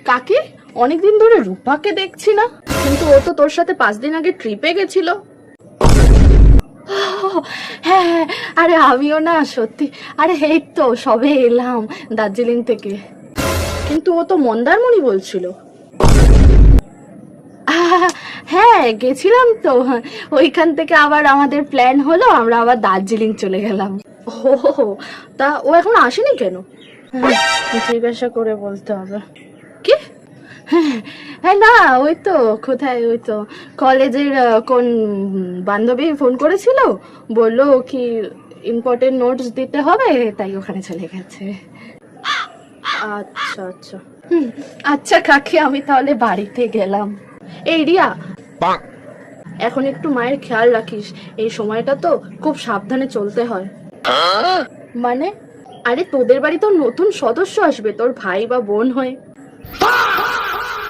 কাকে? অনেকদিন ধরে রূপাকে দেখছি না, কিন্তু ও তো তোর সাথে 5 দিন আগে ট্রিপে গেছিল। হ্যাঁ হ্যাঁ, আরে আমিও না সত্যি, আরে এই তো সবে এলাম দার্জিলিং থেকে। কিন্তু ও তো মন্দারমণি বলছিল। হ্যাঁ গেছিলাম তো, ওইখান থেকে আবার আমাদের প্ল্যান হলো, আমরা আবার দার্জিলিং চলে গেলাম। ও তা ও এখন আসেনি কেন? জিজ্ঞাসা করে বলতে হবে। কি? হ্যাঁ না, ওই তো কোথায়, ওই তো কলেজের কোন বান্ধবী ফোন করেছিল, বললো কি ইম্পর্টেন্ট নোটস দিতে হবে, তাই ওখানে চলে গেছে। আচ্ছা আচ্ছা, আচ্ছা কাকি, আমি তাহলে বাড়িতে গেলাম। এই রিয়া, এখন একটু মায়ের খেয়াল রাখিস, এই সময়টা তো খুব সাবধানে চলতে হয়। মানে? আরে তোদের বাড়ি তো নতুন সদস্য আসবে, তোর ভাই বা বোন হয়ে।